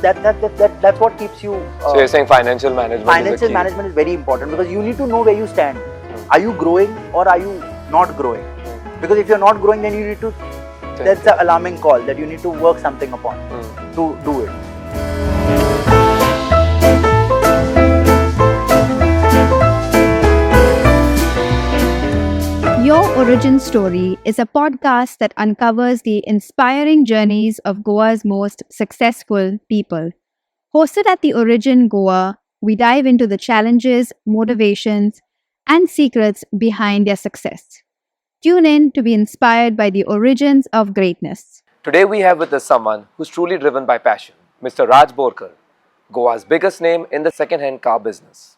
that's what keeps you. So you're saying financial management. Financial management is very important because you need to know where you stand. Are you growing or are you not growing? Because if you're not growing, then you need to. That's an alarming call that you need to work something upon to do it. Your Origin Story is a podcast that uncovers the inspiring journeys of Goa's most successful people. Hosted at the Origin Goa, we dive into the challenges, motivations, and secrets behind their success. Tune in to be inspired by the origins of greatness. Today we have with us someone who's truly driven by passion, Mr. Raj Borkar, Goa's biggest name in the second-hand car business.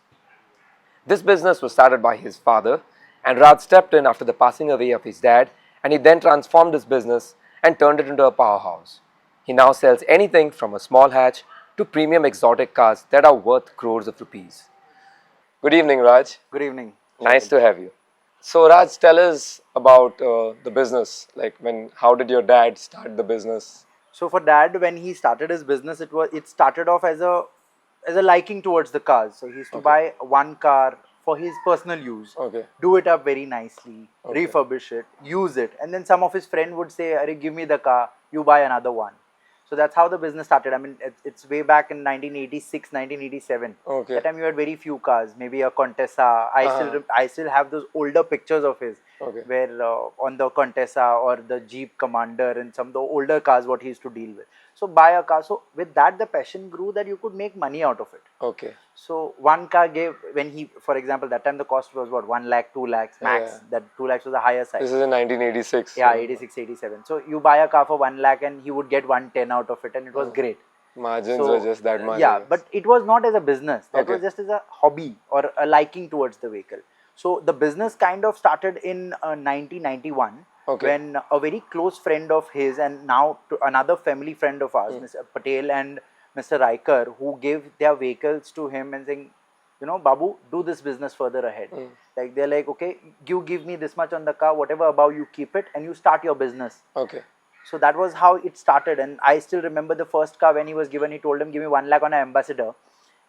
This business was started by his father, and Raj stepped in after the passing away of his dad, and he then transformed his business and turned it into a powerhouse. He now sells anything from a small hatch to premium exotic cars that are worth crores of rupees. Good evening, Raj. Good evening. Nice to have you. So, Raj, tell us about the business. How did your dad start the business? So for Dad, when he started his business, it started off as a liking towards the cars. So he used to buy one car for his personal use, do it up very nicely, refurbish it, use it, and then some of his friend would say, "Arey, give me the car, you buy another one." So that's how the business started. I mean, it's way back in 1986, 1987. That time you had very few cars, maybe a Contessa. I still have those older pictures of his, where on the Contessa or the Jeep Commander and some of the older cars what he used to deal with. So buy a car. So with that, the passion grew that you could make money out of it. So one car gave, when he, for example, that time the cost was what, 1 lakh, 2 lakhs max. That 2 lakhs was the higher side. This is in 1986. Yeah, 86, 87. So you buy a car for 1 lakh and he would get 110 out of it, and it was great. Margins were just that much. Yeah, but it was not as a business. That was just as a hobby or a liking towards the vehicle. So the business kind of started in 1991 when a very close friend of his and now another family friend of ours, Mr. Patel and Mr. Riker, who gave their vehicles to him and saying, you know, Babu, do this business further ahead. Like they're like, okay, you give me this much on the car, whatever above you keep it and you start your business. So that was how it started, and I still remember the first car when he was given, he told him, give me 1 lakh on an Ambassador,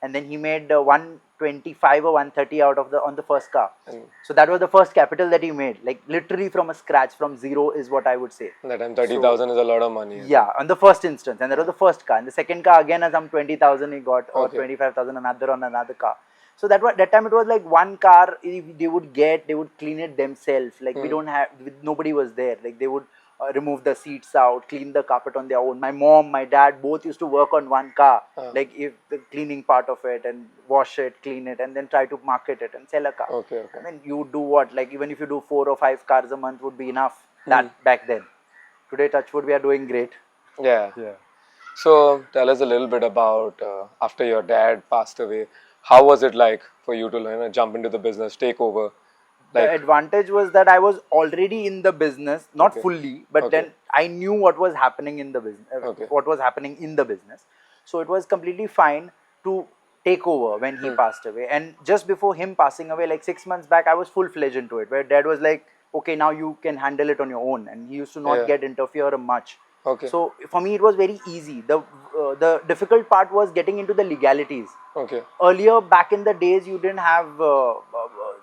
and then he made 125 or 130 out of on the first car. So that was the first capital that he made, like literally from a scratch, from zero is what I would say. That time 30,000 is a lot of money. Yeah, on the first instance, and that was the first car. And the second car again, some 20,000 he got, or 25,000 another on another car. So that time it was like one car they would clean it themselves. Like we don't have, nobody was there. Like they would remove the seats out, clean the carpet on their own. My mom, my dad both used to work on one car, like if the cleaning part of it, and wash it, clean it, and then try to market it and sell a car. I mean, you would do what? Like even if you do 4 or 5 cars a month would be enough. That back then. Today, touch wood, we are doing great. Yeah. So tell us a little bit about after your dad passed away. How was it like for you to jump into the business, take over? The advantage was that I was already in the business, not fully, but then I knew what was happening in the business. So it was completely fine to take over when he passed away. And just before him passing away, like 6 months back, I was full-fledged into it, where Dad was like, okay, now you can handle it on your own. And he used to not interfere much. So for me, it was very easy. The difficult part was getting into the legalities. Earlier, back in the days, you didn't have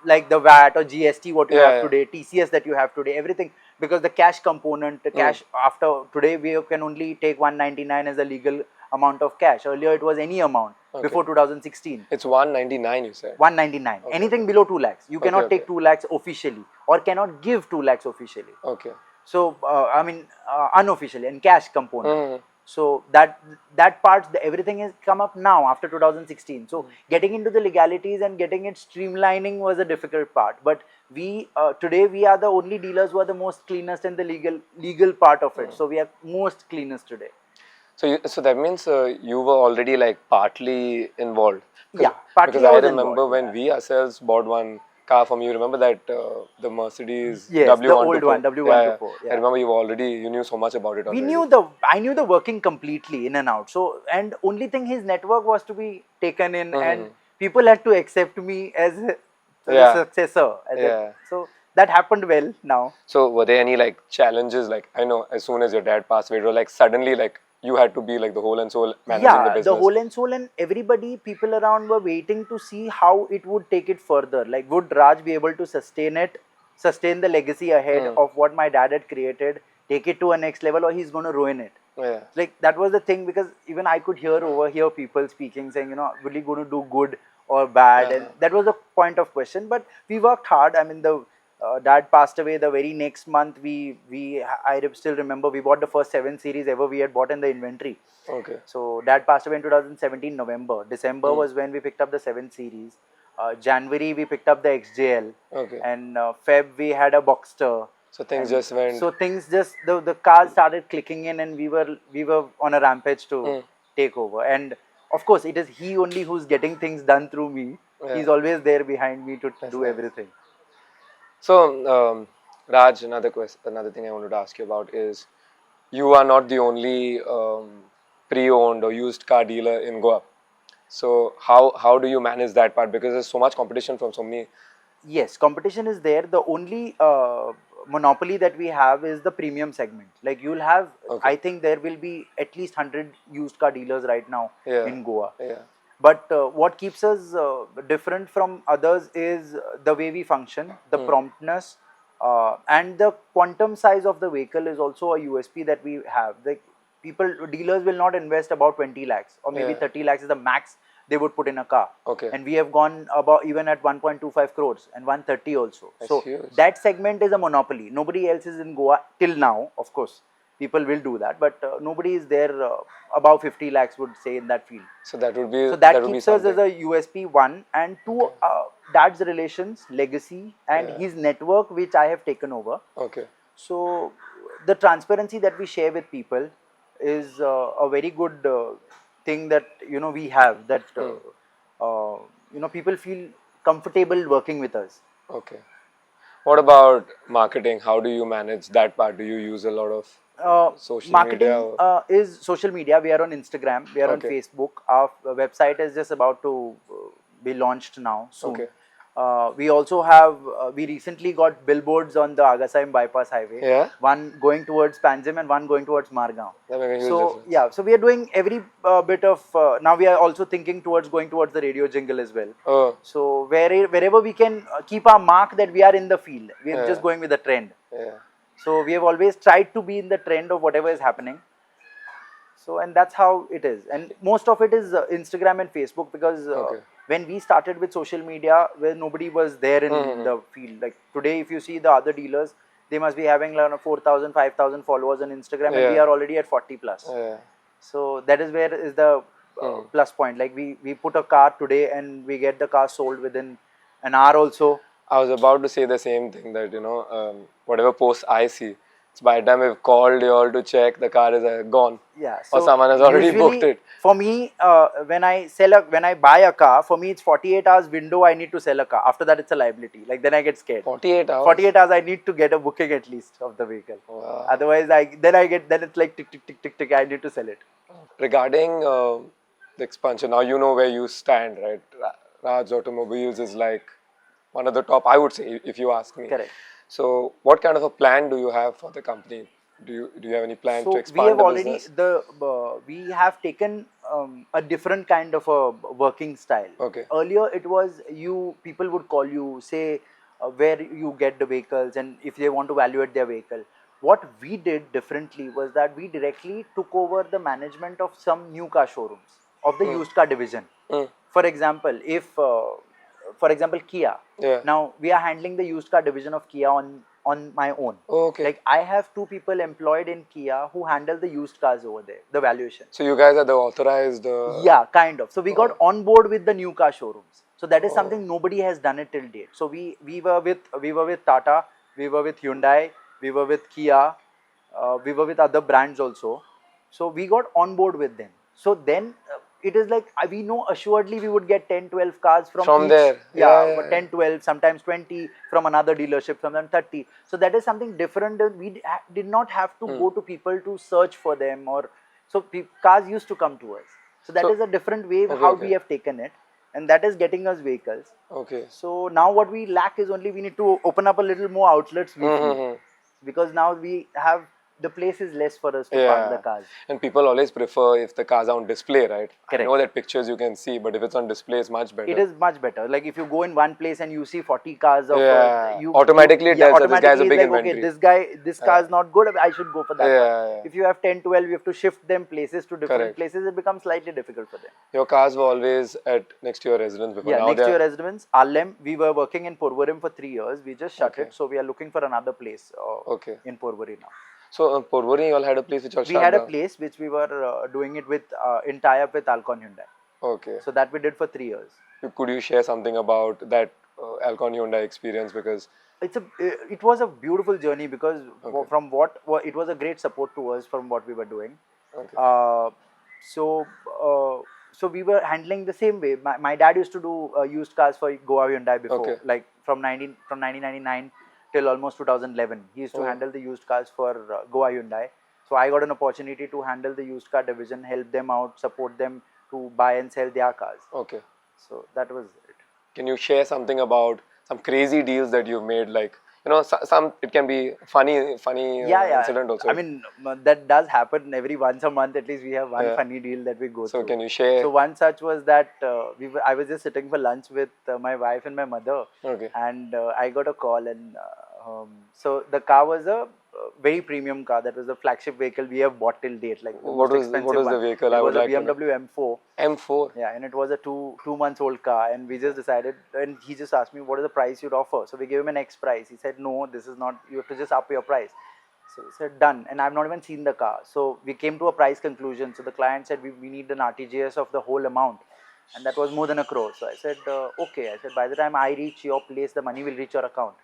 like the VAT or GST what you have today, TCS that you have today, everything, because the cash component, the cash after today we can only take 199 as a legal amount of cash. Earlier it was any amount before 2016. It's 199 you said? 199. Anything below 2 lakhs. You cannot take 2 lakhs officially or cannot give 2 lakhs officially. So, I mean, unofficially and cash component. So that part, everything has come up now after 2016. So getting into the legalities and getting it streamlining was a difficult part. But we today we are the only dealers who are the most cleanest in the legal part of it. So we are most cleanest today. So that means you were already like partly involved. Partly. Because I remember when we ourselves bought one car from you. Remember that the Mercedes W124? The old one, W124. I remember you knew so much about it already. I knew the working completely in and out. So, and only thing, his network was to be taken in and people had to accept me as a successor. So that happened well now. So were there any like challenges? Like I know as soon as your dad passed away, it was like suddenly like you had to be like the whole and soul managing the Yeah, business. the whole and soul, and everybody, people around were waiting to see how it would take it further. Like, would Raj be able to sustain the legacy ahead of what my dad had created, take it to a next level, or he's going to ruin it? Yeah. Like, that was the thing, because even I could overhear people speaking, saying, you know, will he going to do good or bad? And that was the point of question. But we worked hard. I mean, the dad passed away the very next month. I still remember we bought the first 7 series ever we had bought in the inventory. Okay. So dad passed away in 2017 November. December was when we picked up the 7 series. January we picked up the XJL. Okay. And Feb we had a Boxster. So things just went. So things just the cars started clicking in, and we were on a rampage to take over. And of course, it is he only who's getting things done through me. Yeah. He's always there behind me to do everything. So Raj, another thing I wanted to ask you about is, you are not the only pre-owned or used car dealer in Goa. So how do you manage that part? Because there's so much competition from so many. Yes, competition is there. The only monopoly that we have is the premium segment. Like, you'll have, I think there will be at least 100 used car dealers right now in Goa. Yeah. But what keeps us different from others is the way we function, the promptness, and the quantum size of the vehicle is also a USP that we have. Like, dealers will not invest about 20 lakhs or maybe 30 lakhs is the max they would put in a car. Okay. And we have gone about even at 1.25 crores and 130 also. That's so huge. That segment is a monopoly. Nobody else is in Goa till now, of course. People will do that, but nobody is there above 50 lakhs would say in that field. So that would be. So that keeps us as a USP, one. And two, dad's relations, legacy, and his network, which I have taken over. Okay. So the transparency that we share with people is a very good thing that we have, that people feel comfortable working with us. Okay. What about marketing? How do you manage that part? Do you use a lot of social marketing media? Is social media. We are on Instagram, we are on Facebook. Our website is just about to be launched now soon. Okay. We also have we recently got billboards on the Agasaim bypass highway. Yeah. One going towards Panjim and one going towards Margao. That makes a huge So difference. yeah, so we are doing every bit of. Now we are also thinking towards going towards the radio jingle as well. Oh. So wherever we can keep our mark that we are in the field, we are just going with the trend. Yeah. So we have always tried to be in the trend of whatever is happening. So, and that's how it is. And most of it is Instagram and Facebook, because when we started with social media, where nobody was there in the field. Like today, if you see the other dealers, they must be having 4,000, 5,000 followers on Instagram, and we are already at 40 plus. Yeah. So that is where is the plus point. Like we put a car today and we get the car sold within an hour also. I was about to say the same thing, that whatever posts I see, it's by the time we've called you all to check, the car is gone. Yeah. So or someone has already booked it. For me, when I buy a car, for me it's 48 hours window I need to sell a car. After that, it's a liability. Like then I get scared. 48 hours? 48 hours I need to get a booking at least of the vehicle. Wow. Otherwise, then it's like tick, tick, tick, tick, tick, I need to sell it. Regarding the expansion, now you know where you stand, right? Raj Automobiles is like one of the top, I would say, if you ask me. Correct. So, what kind of a plan do you have for the company? Do you have any plan to expand the business? We have taken a different kind of a working style. Okay. Earlier, it was people would call you, say where you get the vehicles and if they want to evaluate their vehicle. What we did differently was that we directly took over the management of some new car showrooms of the used car division. For example, Kia. Yeah. Now we are handling the used car division of Kia on my own. Oh, okay. Like I have 2 people employed in Kia who handle the used cars over there, the valuation. So you guys are the authorized. Yeah, kind of. So we got on board with the new car showrooms. So that is something nobody has done it till date. So we were with Tata, we were with Hyundai, we were with Kia, we were with other brands also. So we got on board with them. So then it is like we know assuredly we would get 10-12 cars from each, there. Yeah. 10-12, sometimes 20 from another dealership, sometimes 30. So that is something different. We did not have to go to people to search for them, or so cars used to come to us. So that is a different way how we have taken it, and that is getting us vehicles. Okay. So now what we lack is only we need to open up a little more outlets, we feel. Because now we have the place is less for us to park the cars. And people always prefer if the cars are on display, right? Correct. I know that pictures you can see, but if it's on display, it's much better. It is much better. Like if you go in one place and you see 40 cars of automatically it tells that this guy's a big like, inventory. Okay, this car is not good, I should go for that one. Yeah. If you have 10, 12, you have to shift them places to different Correct. places, it becomes slightly difficult for them. Your cars were always at next to your residence before. Yeah, now next to your residence. Alem, we were working in Porvorim for 3 years. We just shut it, so we are looking for another place in Porvorim now. So Porvorim, you all had a place which was We had a place which we were doing it with in tie-up with Alcon Hyundai. Okay. So that we did for 3 years. Could you share something about that Alcon Hyundai experience? Because it was a beautiful journey because from what it was a great support to us from what we were doing. Okay. So we were handling the same way. My dad used to do used cars for Goa Hyundai before, like from 1999 till almost 2011. He used to handle the used cars for Goa Hyundai. So I got an opportunity to handle the used car division, help them out, support them to buy and sell their cars. Okay. So that was it. Can you share something about some crazy deals that you've made? Like, you know, some it can be funny incident also. I mean, that does happen every once a month. At least we have one funny deal that we go through. So can you share? So one such was that I was just sitting for lunch with my wife and my mother. Okay. And I got a call, and so the car was a very premium car. That was the flagship vehicle we have bought till date. Like what was the vehicle? It was a BMW M4. M4. Yeah, and it was a two months old car, and we just decided. And he just asked me, "What is the price you'd offer?" So we gave him an X price. He said, "No, this is not. You have to just up your price." So we said, "Done." And I've not even seen the car. So we came to a price conclusion. So the client said, "We need an RTGS of the whole amount," and that was more than 1 crore. So I said, "Okay." I said, "By the time I reach your place, the money will reach your account."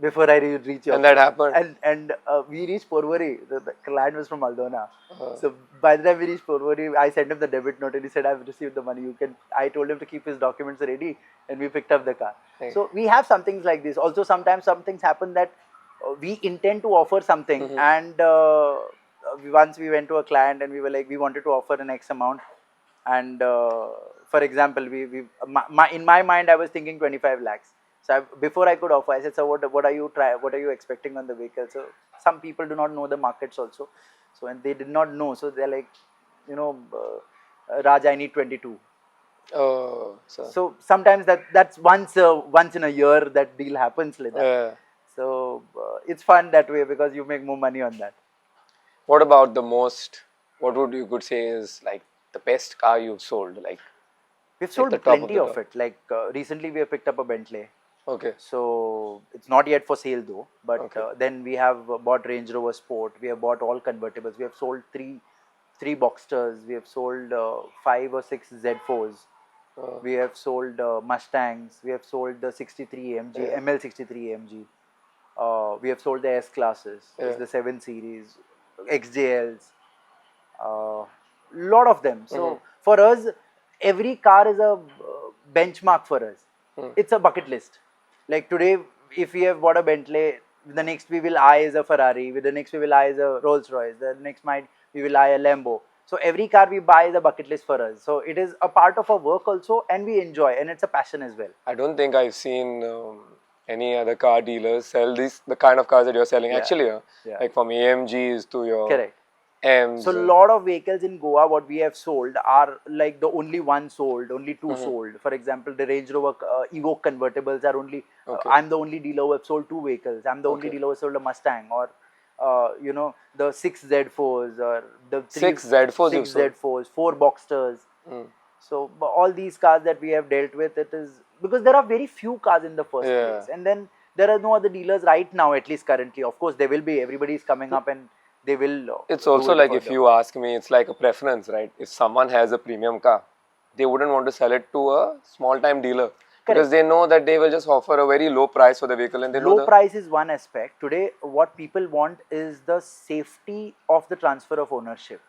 Before I reach your and that happened. And we reached Porvorim. The client was from Aldona. So by the time we reached Porvorim, I sent him the debit note and he said, "I've received the money. I told him to keep his documents ready, and we picked up the car. Right. So we have some things like this. Also, sometimes some things happen that we intend to offer something, and once we went to a client and we were like, we wanted to offer an X amount, and for example, in my mind I was thinking 25 lakhs. So before I could offer, I said, "So what are you expecting on the vehicle?" So some people do not know the markets also. So and they did not know. So they're like, Raj, I need 22. So sometimes that's once in a year that deal happens like that. Yeah. So it's fun that way because you make more money on that. What about what would you could say is like the best car you've sold? Like we've sold plenty of it. Like recently we have picked up a Bentley. Okay. So it's not yet for sale though. But then we have bought Range Rover Sport. We have bought all convertibles. We have sold three Boxsters. We have sold 5 or 6 Z4s. We have sold Mustangs. We have sold the 63 AMG, ML63 AMG. We have sold the S classes, the 7 Series, XJLs. Lot of them. So for us, every car is a benchmark for us. It's a bucket list. Like today, if we have bought a Bentley, the next we will eye is a Ferrari. With the next we will eye is a Rolls Royce. The next we will eye a Lambo. So every car we buy is a bucket list for us. So it is a part of our work also, and we enjoy, and it's a passion as well. I don't think I've seen any other car dealers sell the kind of cars that you're selling. Actually, like from AMGs to your Correct. M's. So a lot of vehicles in Goa, what we have sold are like the only one sold, only 2 sold. For example, the Range Rover Evoque convertibles are only. I'm the only dealer who have sold 2 vehicles. I'm the only dealer who has sold a Mustang, or the 6 Z4s, or the 6 Z4s, 4 Boxsters. So all these cars that we have dealt with, it is because there are very few cars in the first place, and then there are no other dealers right now, at least currently. Of course, there will be. Everybody is coming up and they will. It's also like if you ask me, it's like a preference, right? If someone has a premium car, they wouldn't want to sell it to a small-time dealer. Because they know that they will just offer a very low price for the vehicle, and they know low price is one aspect. Today, what people want is the safety of the transfer of ownership.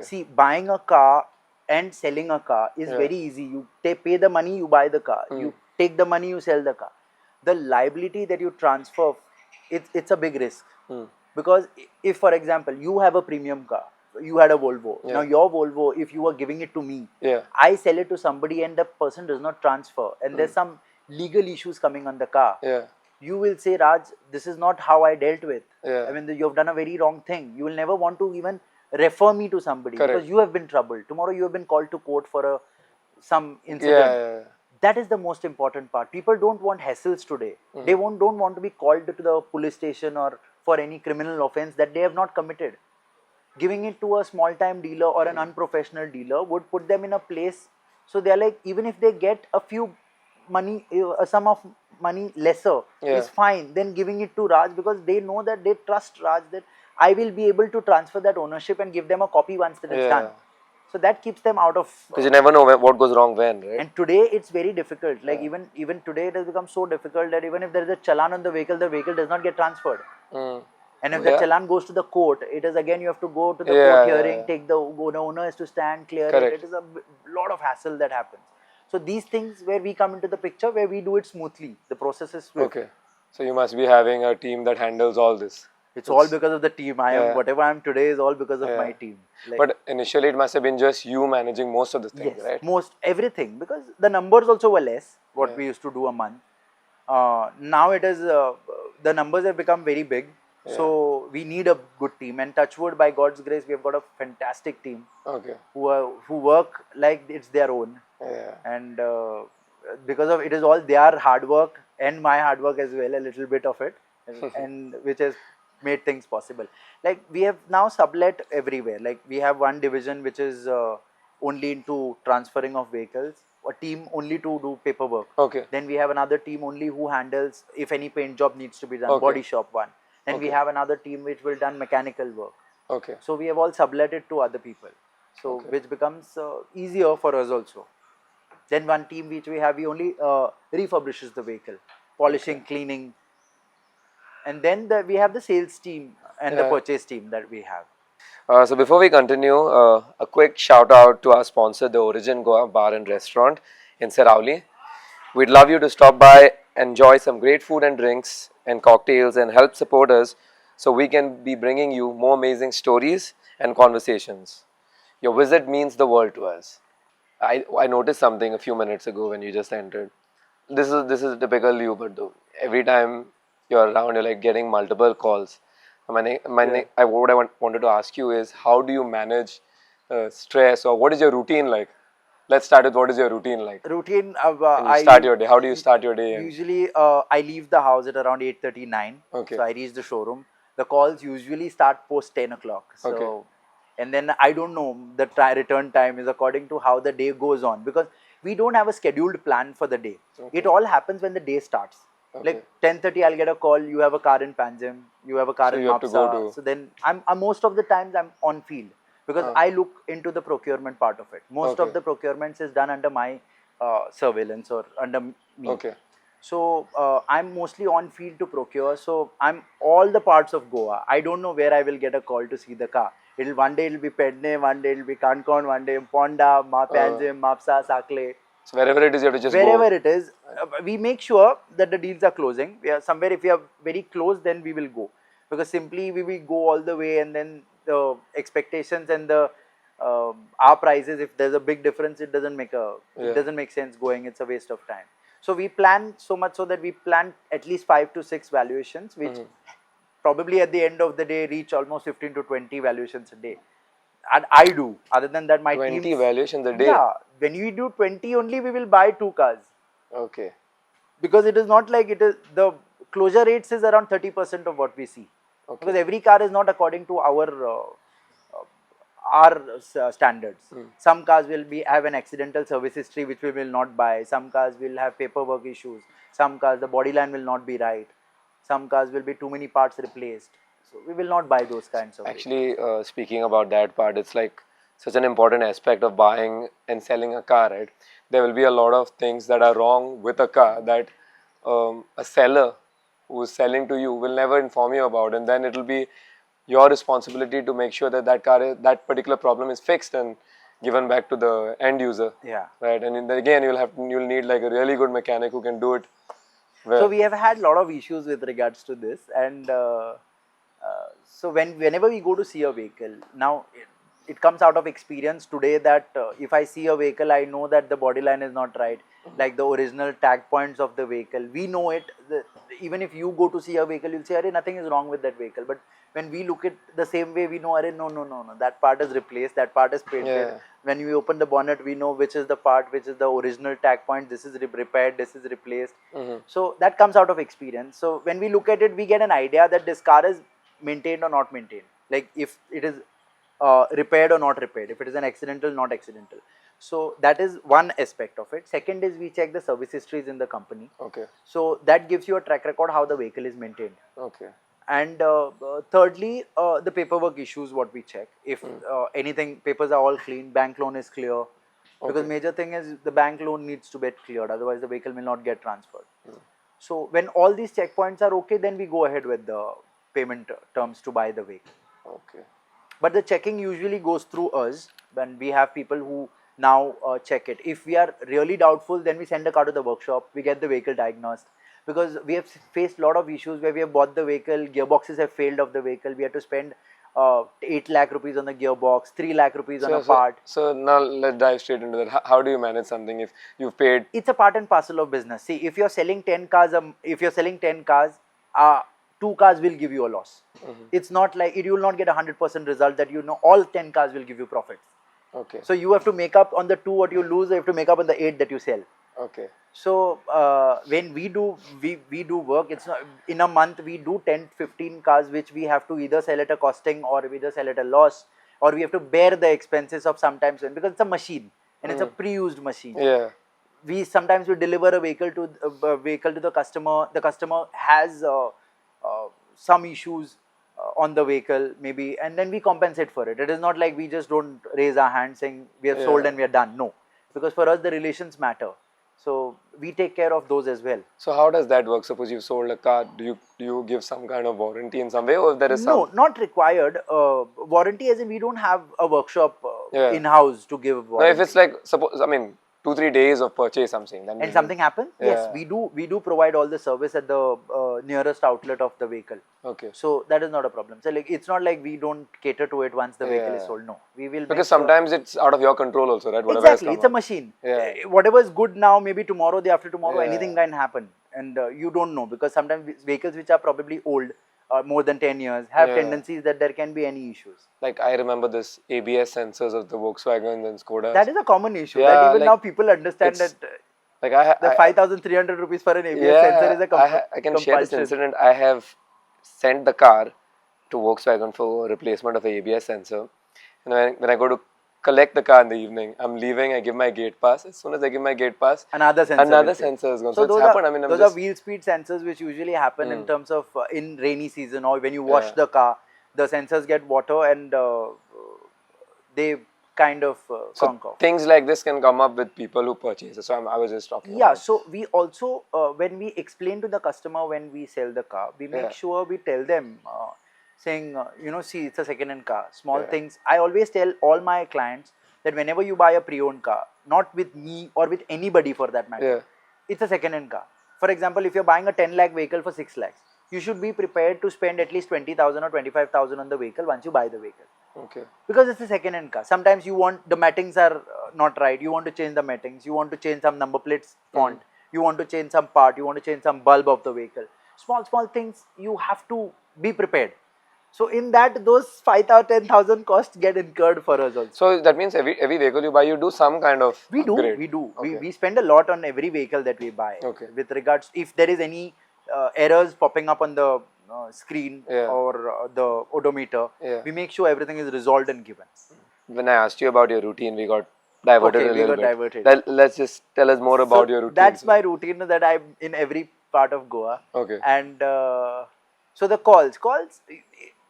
See, buying a car and selling a car is very easy. You pay the money, you buy the car. You take the money, you sell the car. The liability that you transfer, it's a big risk. Because if, for example, you have a premium car, you had a Volvo. Now your Volvo, if you were giving it to me, I sell it to somebody and the person does not transfer, and there's some legal issues coming on the car. you will say, Raj, this is not how I dealt with. Yeah. I mean, you have done a very wrong thing. You will never want to even refer me to somebody because you have been troubled. Tomorrow you have been called to court for some incident. Yeah. That is the most important part. People don't want hassles today. They don't want to be called to the police station or for any criminal offense that they have not committed. Giving it to a small time dealer or an unprofessional dealer would put them in a place, so they are like, even if they get a few money, a sum of money lesser is fine than giving it to Raj, because they know that they trust Raj that I will be able to transfer that ownership and give them a copy once that it's done. So that keeps them out of, because you never know what goes wrong when, right? and today it's very difficult. Like even today it has become so difficult that even if there is a challan on the vehicle does not get transferred. And if the challan goes to the court, it is again you have to go to the court hearing, take the owner has to stand, clear it. It is a lot of hassle that happens. So these things where we come into the picture, where we do it smoothly, the process is swift. Okay, so you must be having a team that handles all this. It's all because of the team. Whatever I am today is all because of my team. Like, but initially it must have been just you managing most of the things, right? Everything, because the numbers also were less, what we used to do a month. Now it is, the numbers have become very big. So we need a good team, and touch wood, by God's grace, we have got a fantastic team. Who work like it's their own. And because of it is all their hard work and my hard work as well, a little bit of it, and which has made things possible. Like we have now sublet everywhere. Like we have one division which is only into transferring of vehicles, a team only to do paperwork. Then we have another team only who handles if any paint job needs to be done, body shop one. Then we have another team which will done mechanical work. So we have all sublet it to other people. So which becomes easier for us also. Then one team which we have, we only refurbishes the vehicle, polishing, cleaning. And then we have the sales team and the purchase team that we have. So before we continue, a quick shout out to our sponsor, the Origin Goa Bar and Restaurant in Sarauli. We'd love you to stop by, enjoy some great food and drinks and cocktails, and help support us so we can be bringing you more amazing stories and conversations. Your visit means the world to us. I noticed something a few minutes ago when you just entered. This is typical you, but every time you're around, you're like getting multiple calls. What I wanted to ask you is, how do you manage stress, or what is your routine like? Let's start with what is your routine like? Routine, start your day. How do you start your day? Usually, I leave the house at around 8:39. So I reach the showroom. The calls usually start post 10 o'clock. So, and then I don't know, the return time is according to how the day goes on, because we don't have a scheduled plan for the day. It all happens when the day starts. Like 10:30, I'll get a call. You have a car in Panjim. You have a car in Mapsa. So then I'm most of the times I'm on field, because I look into the procurement part of it. Most of the procurements is done under my surveillance or under me. So I'm mostly on field to procure. So I'm all the parts of Goa. I don't know where I will get a call to see the car. One day it'll be Pedne, one day it'll be Kankon, one day Ponda, Panjim, Mapsa, Sakle. So wherever it is, you have to just wherever it is, we make sure that the deals are closing. We are somewhere, if we are very close, then we will go, because simply we will go all the way, and then the expectations and the our prices, if there's a big difference, it doesn't make sense going. It's a waste of time. So we plan so much so that we plan at least 5 to 6 valuations, which probably at the end of the day reach almost 15 to 20 valuations a day. And I do. Other than that, my 20 valuations a day? Yeah. When we do 20 only, we will buy 2 cars. Because it is not like it is, the closure rates is around 30% of what we see. Because every car is not according to our standards. Some cars will have an accidental service history which we will not buy. Some cars will have paperwork issues. Some cars, the body line will not be right. Some cars will be too many parts replaced. So we will not buy those kinds of Actually, speaking about that part, it's like such an important aspect of buying and selling a car, right? There will be a lot of things that are wrong with a car that a seller who is selling to you will never inform you about, and then it will be your responsibility to make sure that that particular problem is fixed and given back to the end user. Right, and again you'll need like a really good mechanic who can do it well. So we have had a lot of issues with regards to this, and so whenever we go to see a vehicle, now it comes out of experience today that if I see a vehicle, I know that the body line is not right, like the original tag points of the vehicle, we know it. even if you go to see a vehicle, you'll say, "Arey, nothing is wrong with that vehicle." But when we look at the same way, we know, "Arey, no, that part is replaced, that part is painted." Yeah. When we open the bonnet, we know which is the part, which is the original tag point. This is repaired, this is replaced. So that comes out of experience. So when we look at it, we get an idea that this car is maintained or not maintained. Like if it is repaired or not repaired, if it is an accidental, not accidental. So that is one aspect of it. Second is we check the service histories in the company. Okay. So that gives you a track record how the vehicle is maintained. Okay. And thirdly, the paperwork issues what we check. If anything, papers are all clean, bank loan is clear. Because major thing is the bank loan needs to get cleared, otherwise the vehicle will not get transferred. So when all these checkpoints are okay, then we go ahead with the payment terms to buy the vehicle. Okay. But the checking usually goes through us when we have people who now check it. If we are really doubtful, then we send the car to the workshop, we get the vehicle diagnosed. Because we have faced a lot of issues where we have bought the vehicle, gearboxes have failed of the vehicle, we have to spend 8 lakh rupees on the gearbox, 3 lakh rupees on a part. So now let's dive straight into that. How do you manage something if you've paid? It's a part and parcel of business. See, if you're selling 10 cars, 2 cars will give you a loss. It's not like you will not get 100% result that all 10 cars will give you profits. Okay. So you have to make up on the 2 what you lose, you have to make up on the 8 that you sell. Okay. So when we do work, it's not in a month we do 10-15 cars which we have to either sell at a costing or we either sell at a loss, or we have to bear the expenses of sometimes because it's a machine and it's a pre-used machine. Yeah. We sometimes deliver a vehicle to the customer. The customer has some issues on the vehicle maybe, and then we compensate for it. It is not like we just don't raise our hand saying we have sold and we are done. No, because for us the relations matter. So we take care of those as well. So how does that work? Suppose you've sold a car, do you give some kind of warranty in some way, or if there is some? No, not required. Warranty as in we don't have a workshop in-house to give warranty. No, if it's like, suppose, 2-3 days of purchase, I'm saying. Then and something happens, yes, we do provide all the service at the nearest outlet of the vehicle. Okay. So that is not a problem. So like it's not like we don't cater to it once the vehicle is sold. No, we will. Because sometimes it's out of your control also, right? Whatever exactly, it's a machine. Whatever is good now, maybe tomorrow, day after tomorrow, anything can happen, and you don't know, because sometimes vehicles which are probably old, more than 10 years, have tendencies that there can be any issues. Like I remember this ABS sensors of the Volkswagen and Skoda. That is a common issue. That even now people understand that. Like the 5,300 rupees for an ABS sensor is a I can share this incident. I have sent the car to Volkswagen for replacement of a ABS sensor. And when I go to collect the car in the evening, I'm leaving, I give my gate pass. As soon as I give my gate pass, another sensor is gone. So those it's happened. Those are wheel speed sensors which usually happen in terms of in rainy season, or when you wash the car, the sensors get water and they kind of conk off. Things like this can come up with people who purchase it. So I was just talking about. So we also, when we explain to the customer when we sell the car, we make sure we tell them, saying, see, it's a second-hand car. Small things. I always tell all my clients that whenever you buy a pre-owned car, not with me or with anybody for that matter, it's a second-hand car. For example, if you're buying a 10 lakh vehicle for 6 lakhs, you should be prepared to spend at least 20,000 or 25,000 on the vehicle once you buy the vehicle. Okay. Because it's a second-hand car. Sometimes you want, the mattings are not right. You want to change the mattings. You want to change some number plates font. You want to change some part. You want to change some bulb of the vehicle. Small things, you have to be prepared. So in that, those 5,000, 10,000 costs get incurred for us also. So that means every vehicle you buy, you do some kind of upgrade. We do. We spend a lot on every vehicle that we buy. Okay. With regards, if there is any errors popping up on the screen or the odometer, we make sure everything is resolved and given. When I asked you about your routine, we got diverted a little bit. Diverted. Let's just tell us more about your routine. That's my routine that I'm in every part of Goa. Okay. And so the calls,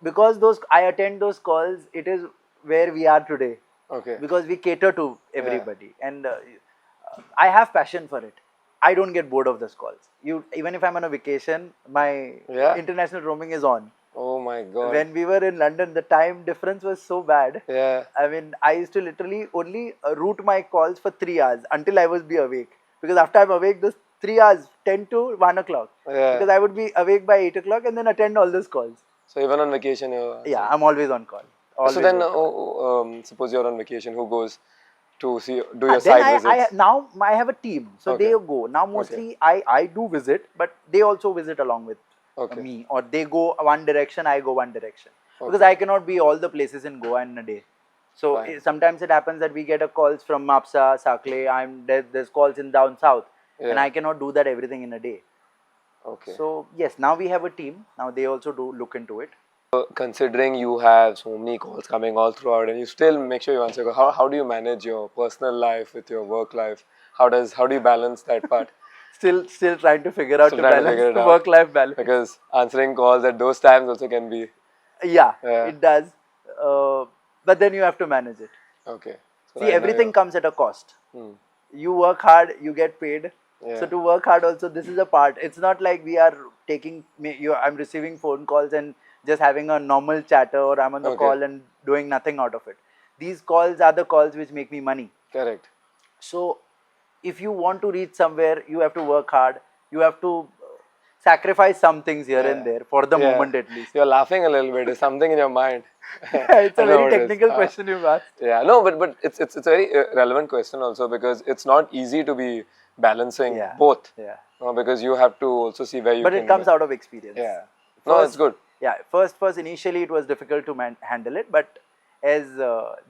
because I attend those calls, it is where we are today. Okay. Because we cater to everybody, and I have passion for it. I don't get bored of those calls. Even if I'm on a vacation, my international roaming is on. Oh my God. When we were in London, the time difference was so bad. Yeah. I mean, I used to literally only route my calls for 3 hours until I would be awake. Because after I'm awake, those 3 hours, 10 to 1 o'clock. Yeah. Because I would be awake by 8 o'clock and then attend all those calls. So even on vacation, I'm always on call. So then, suppose you're on vacation, who goes to see do your Then site visits? now I have a team, so Okay. they go. Now mostly I do visit, but they also visit along with Okay. me, or they go one direction, I go one direction, because Okay. I cannot be all the places in Goa in a day. So Fine. sometimes it happens that we get a calls from Mapsa, Sakle. There's calls in down south, and Yeah. I cannot do that everything in a day. Okay. So yes, now we have a team. Now they also do look into it. Considering you have so many calls coming all throughout, and you still make sure you answer, how do you manage your personal life with your work life? How do you balance that part? Still trying to figure out Still to trying to balance figure it the out. work-life balance. Because answering calls at those times also can be. Yeah, Yeah. it does. But then you have to manage it. Okay. So See, right now everything comes at a cost. Hmm. You work hard, you get paid. Yeah. So to work hard also, this is a part. It's not like we are I'm receiving phone calls and just having a normal chatter, or I'm on the Okay. call and doing nothing out of it. These calls are the calls which make me money. Correct. So if you want to reach somewhere, you have to work hard. You have to sacrifice some things here and there for the moment at least. You're laughing a little bit. There's something in your mind. It's a I know very what it is. technical question you've asked. Yeah, no, but it's a very relevant question also, because it's not easy to be balancing Yeah. both. Yeah. Because you have to also see where you But can. it comes out of experience. Yeah. No, it's good. Yeah. First, initially it was difficult to handle it, but as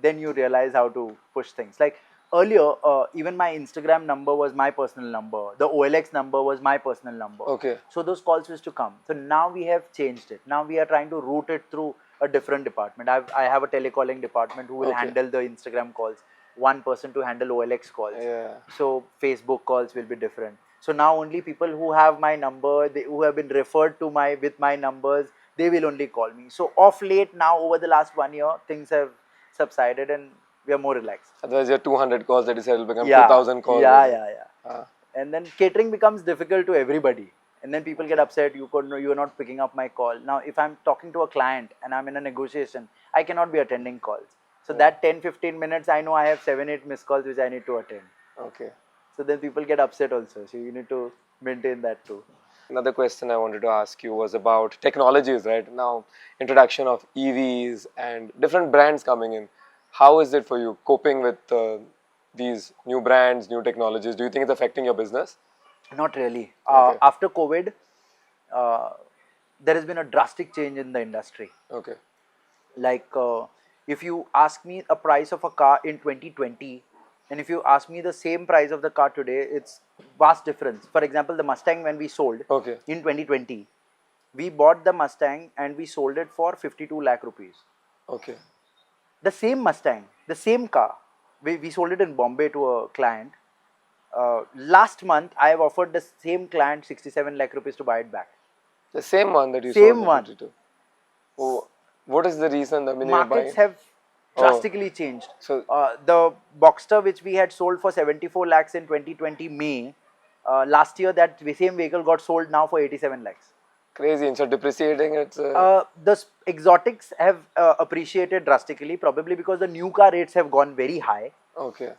then you realize how to push things. Like earlier, even my Instagram number was my personal number. The OLX number was my personal number. Okay. So those calls used to come. So now we have changed it. Now we are trying to route it through a different department. I have a telecalling department who will handle the Instagram calls. One person to handle OLX calls. Yeah. So Facebook calls will be different. So now only people who have my number, who have been referred to with my numbers, they will only call me. So off late now, over the last 1 year, things have subsided and we are more relaxed. Otherwise, your 200 calls that you said will become 2,000 calls. Yeah. And then catering becomes difficult to everybody. And then people get upset, you are not picking up my call. Now, if I'm talking to a client and I'm in a negotiation, I cannot be attending calls. So that 10-15 minutes, I know I have 7-8 missed calls which I need to attend. Okay. So then people get upset also. So you need to maintain that too. Another question I wanted to ask you was about technologies, right? Now, introduction of EVs and different brands coming in. How is it for you coping with these new brands, new technologies? Do you think it's affecting your business? Not really. Okay. After COVID, there has been a drastic change in the industry. Okay. Like if you ask me a price of a car in 2020, and if you ask me the same price of the car today, it's vast difference. For example, the Mustang when we sold in 2020, we bought the Mustang and we sold it for 52 lakh rupees. Okay. The same Mustang, the same car, we sold it in Bombay to a client. Last month, I have offered the same client 67 lakh rupees to buy it back. The same one that you Same sold one. 52. Oh, what is the reason? I mean, Markets have drastically changed. So The Boxster which we had sold for 74 lakhs in 2020 May, last year that same vehicle got sold now for 87 lakhs. crazy. Instead of depreciating, it's. The exotics have appreciated drastically, probably because the new car rates have gone very high. Okay.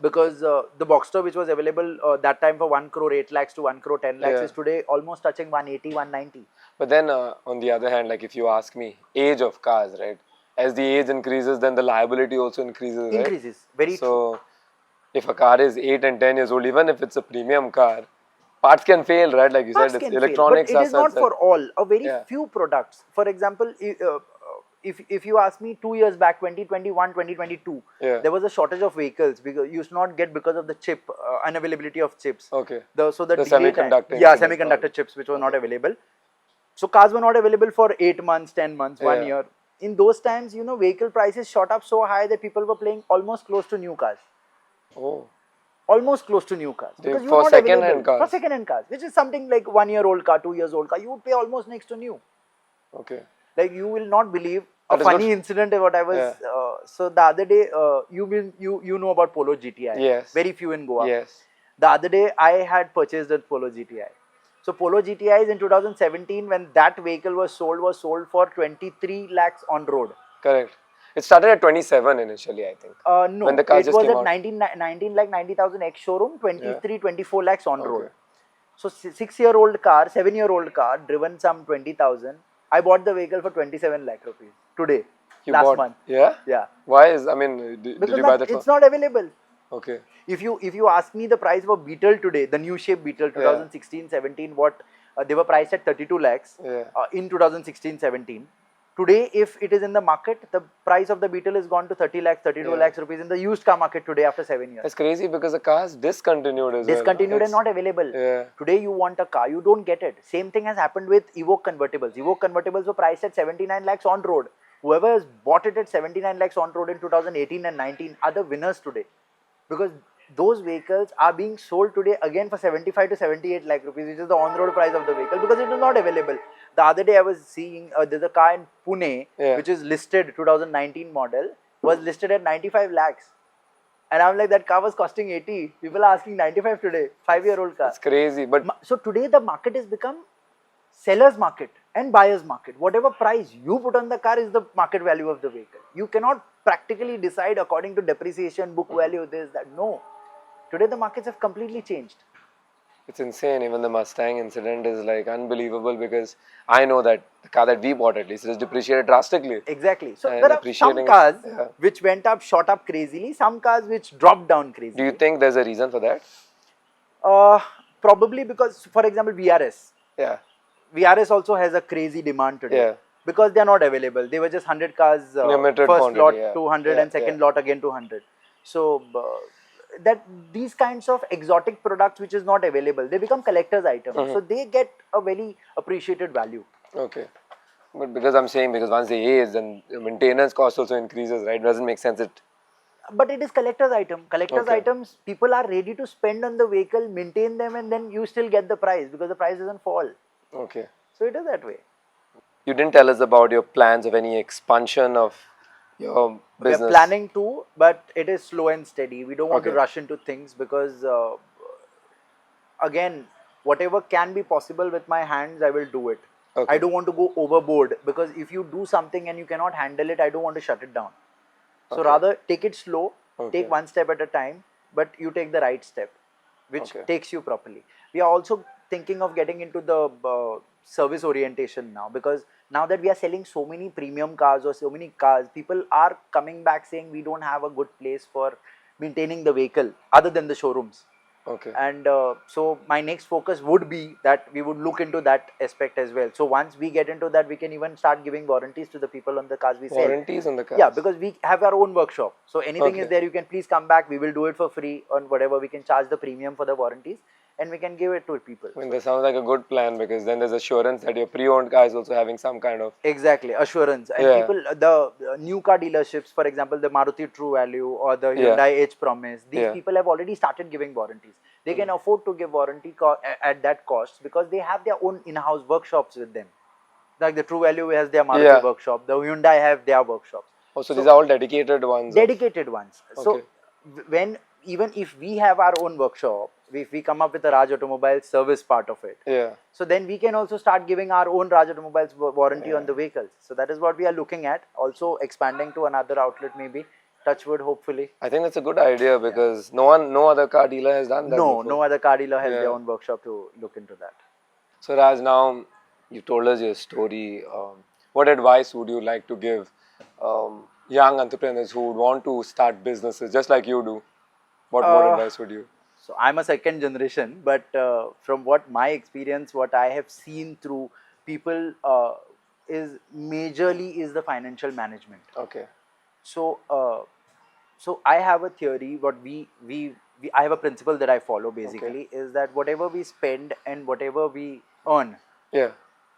Because the Boxster which was available that time for 1 crore 8 lakhs to 1 crore 10 lakhs is today almost touching 180, 190. But then on the other hand, like if you ask me, age of cars, right? As the age increases, then the liability also increases, right? Increases, very true. So if a car is 8 and 10 years old, even if it's a premium car, parts can fail, right? Like you Parts said, it's can fail, electronics. but it is not for all. A very Yeah. few products. For example, if you ask me 2 years back, 2021, 2022, there was a shortage of vehicles because you used to not get because of the chip unavailability of chips. Okay. So the semiconductor. Yeah, semiconductor chips which were not available. So cars were not available for 8 months, 10 months, 1 year. In those times, vehicle prices shot up so high that people were paying almost close to new cars. Oh. Almost close to new cars. Because For second-hand cars. For second-hand cars, which is something like 1-year-old car, 2 years old car, you would pay almost next to new. Okay. Like you will not believe a funny incident what I was. So the other day, you know about Polo GTI. Yes. Very few in Goa. Yes. The other day I had purchased a Polo GTI. So Polo GTIs in 2017 when that vehicle was sold for 23 lakhs on road. Correct. It started at 27 initially, I think. No, when the car it just was came at out. 19 lakh 90,000 ex showroom, 24 lakhs on road. So 6-year-old car, 7-year-old car, driven some 20,000. I bought the vehicle for 27 lakh rupees today. You last bought? month. Yeah? Yeah. Why is, I mean, did Because you buy that it's for? not available. Okay. If you ask me the price for Beetle today, the new shape Beetle 2016-17, what they were priced at 32 lakhs Yeah. in 2016-17. Today, if it is in the market, the price of the Beetle is gone to 30 lakhs, 32 lakhs rupees in the used car market today after 7 years. It's crazy because the car's discontinued as well. Discontinued and not available. Yeah. Today you want a car, you don't get it. Same thing has happened with Evoque convertibles. Evoque convertibles were priced at 79 lakhs on road. Whoever has bought it at 79 lakhs on road in 2018 and 19 are the winners today. Because those vehicles are being sold today again for 75 to 78 lakh rupees, which is the on-road price of the vehicle, because it is not available. The other day I was seeing there's a car in Pune which is listed 2019 model, was listed at 95 lakhs. And I'm like, that car was costing 80. People are asking 95 today, 5-year-old car. It's crazy. But so today the market has become seller's market and buyer's market. Whatever price you put on the car is the market value of the vehicle. You cannot practically decide according to depreciation, book value, this, that. No. Today the markets have completely changed. it's insane. Even the Mustang incident is like unbelievable because I know that the car that we bought at least is depreciated drastically. Exactly. So And there are some cars which went up, shot up crazily, some cars which dropped down crazily. Do you think there's a reason for that? Probably because, for example, VRS. Yeah. VRS also has a crazy demand today. Yeah. Because they are not available. They were just 100 cars, first quantity, lot 200 and second lot again 200. So that these kinds of exotic products which is not available, they become collector's items. So they get a very appreciated value. Okay. But because I'm saying, because once they age, then the maintenance cost also increases, right? Doesn't make sense. But it is collector's item. Collector's items, people are ready to spend on the vehicle, maintain them, and then you still get the price because the price doesn't fall. Okay. So it is that way. You didn't tell us about your plans of any expansion of your business. We are planning to, but it is slow and steady. We don't want to rush into things because, again, whatever can be possible with my hands, I will do it. I don't want to go overboard because if you do something and you cannot handle it, I don't want to shut it down. So rather take it slow, take one step at a time, but you take the right step, which takes you properly. We are also thinking of getting into the service orientation now, because now that we are selling so many premium cars or so many cars, people are coming back saying we don't have a good place for maintaining the vehicle other than the showrooms. Okay. And so my next focus would be that we would look into that aspect as well. So once we get into that, we can even start giving warranties to the people on the cars we sell. Warranties on the cars? Yeah, because we have our own workshop. So anything is there, you can please come back. We will do it for free on whatever. We can charge the premium for the warranties and we can give it to people. I mean, that sounds like a good plan because then there's assurance that your pre-owned car is also having some kind of... Exactly, assurance. And people, the new car dealerships, for example, the Maruti True Value or the Hyundai H Promise, these people have already started giving warranties. They can afford to give warranty at that cost because they have their own in-house workshops with them. Like the True Value has their Maruti workshop, the Hyundai have their workshops. Oh, so these are all dedicated ones? Dedicated ones. So when, even if we have our own workshop, if we come up with a Raj Automobile service part of it, so then we can also start giving our own Raj Automobiles warranty on the vehicles. So that is what we are looking at. Also expanding to another outlet maybe. Touchwood, hopefully. I think that's a good idea because no other car dealer has done that before. No other car dealer has their own workshop to look into that. So Raj, now you told us your story. What advice would you like to give young entrepreneurs who would want to start businesses just like you do? What advice would you? So I'm a second generation, but from what my experience, what I have seen through people is majorly the financial management. Okay. So so I have a theory. What I have a principle that I follow basically is that whatever we spend and whatever we earn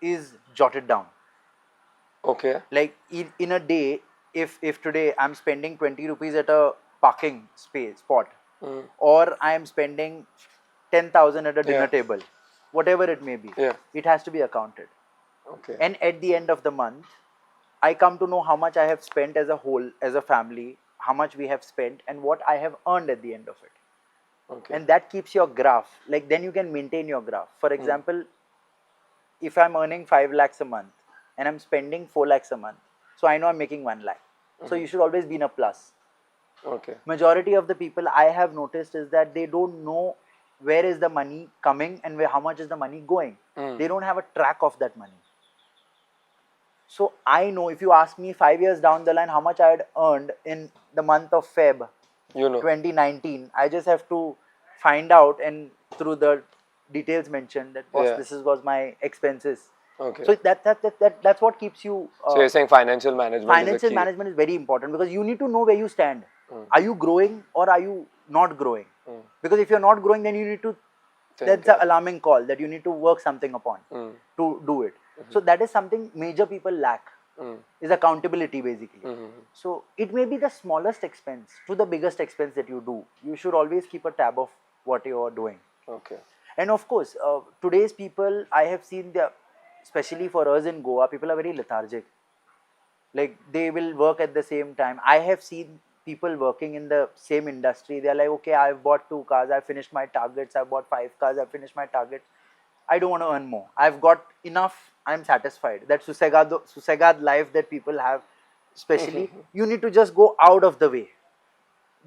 is jotted down. Okay. Like in a day, if today I'm spending 20 rupees at a parking spot, or I am spending 10,000 at a dinner table, whatever it may be, it has to be accounted. Okay. And at the end of the month, I come to know how much I have spent as a whole, as a family, how much we have spent and what I have earned at the end of it. Okay. And that keeps your graph, like then you can maintain your graph. For example, if I'm earning 5 lakhs a month and I'm spending 4 lakhs a month, so I know I'm making 1 lakh. So you should always be in a plus. Okay. Majority of the people I have noticed is that they don't know where is the money coming and how much is the money going. They don't have a track of that money. So I know if you ask me 5 years down the line how much I had earned in the month of Feb 2019, I just have to find out, and through the details mentioned that boss, this was my expenses. Okay. So that's what keeps you. So you're saying financial management. Financial management is very important because you need to know where you stand. Are you growing or are you not growing? Because if you're not growing, then you need to. That's an alarming call that you need to work something upon to do it. So that is something major people lack. Is accountability basically. So it may be the smallest expense to the biggest expense that you do. You should always keep a tab of what you are doing. Okay. And of course, today's people, I have seen especially for us in Goa, people are very lethargic. Like they will work at the same time. I have seen people working in the same industry. They're like, okay, I've bought 2 cars, I've finished my targets, I've bought 5 cars, I've finished my targets. I don't want to earn more. I've got enough, I'm satisfied. That susegad life that people have, especially, you need to just go out of the way.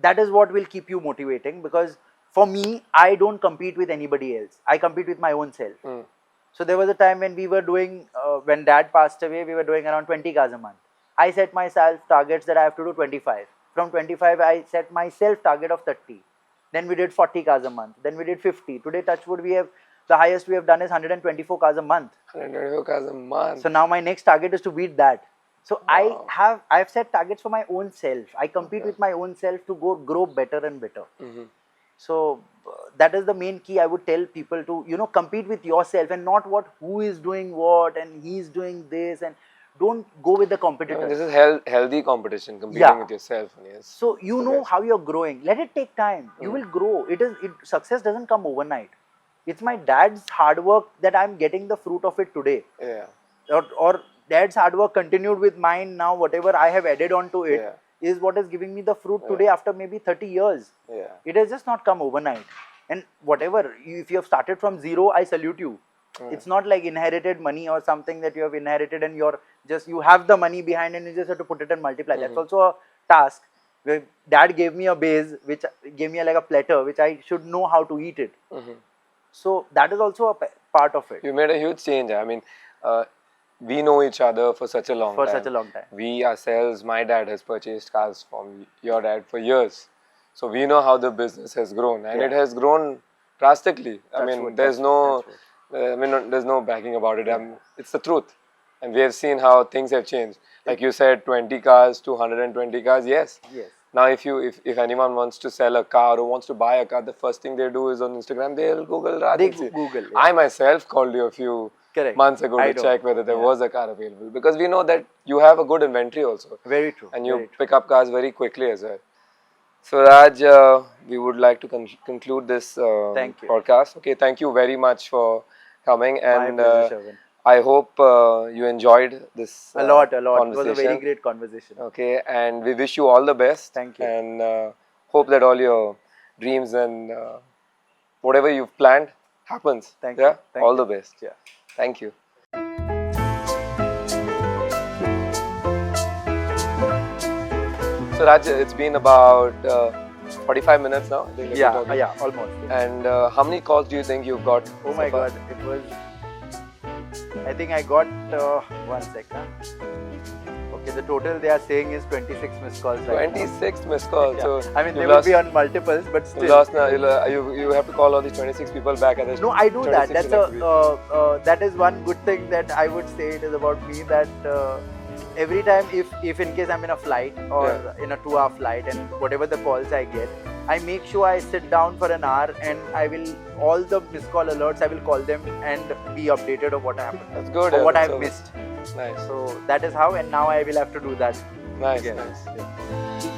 That is what will keep you motivating, because for me, I don't compete with anybody else. I compete with my own self. So there was a time when we were doing, when dad passed away, we were doing around 20 cars a month. I set myself targets that I have to do 25. From 25, I set myself target of 30. Then we did 40 cars a month. Then we did 50. Today, touchwood, the highest we have done is 124 cars a month. 124 cars a month. So now my next target is to beat that. So wow. I've set targets for my own self. I compete with my own self to grow better and better. So that is the main key. I would tell people to, compete with yourself and not who is doing what and he's doing this, and don't go with the competitors. This is healthy competition, competing with yourself. Yes. So you know how you're growing. Let it take time. You will grow. Success doesn't come overnight. It's my dad's hard work that I'm getting the fruit of it today. Yeah. Or dad's hard work continued with mine now. Whatever I have added on to it is what is giving me the fruit today after maybe 30 years. Yeah. It has just not come overnight. And whatever, if you have started from zero, I salute you. It's not like inherited money or something that you have inherited and you have the money behind and you just have to put it and multiply. That's also a task. Where dad gave me a base, which gave me like a platter, which I should know how to eat it. So that is also a part of it. You made a huge change. I mean, we know each other for such a long time. For such a long time. We ourselves, my dad has purchased cars from your dad for years. So we know how the business has grown, and it has grown drastically. There's no bragging about it. It's the truth. And we have seen how things have changed. Like you said, 20 cars to 120 cars. Yes. Now, if anyone wants to sell a car or wants to buy a car, the first thing they do is on Instagram, they'll Google Raj. I myself called you a few months ago to check whether there was a car available, because we know that you have a good inventory also. Very true. And you pick up cars very quickly as well. So Raj, we would like to conclude this podcast. Okay, thank you very much for coming, and I hope you enjoyed this a lot. It was a very great conversation. Okay, and we wish you all the best. Thank you. And hope that all your dreams and whatever you've planned happens. Thank you. All the best. Yeah. Thank you. So Raj, it's been about 45 minutes now. I think yeah, almost. And how many calls do you think you've got? Oh my God, it was. I think I got 1 second. Okay, the total they are saying is 26 missed calls. 26 missed calls. So they will be on multiples, but still. You lost now. You have to call all these 26 people back at this. No, I do that. That's that is one good thing that I would say it is about me, that every time if in case I'm in a flight or in a 2-hour flight, and whatever the calls I get, I make sure I sit down for an hour and I will, all the missed call alerts, I will call them and be updated of what happened. That's good. Or what I've missed. Nice. So that is how, and now I will have to do that. Nice. Again. Nice. Yeah.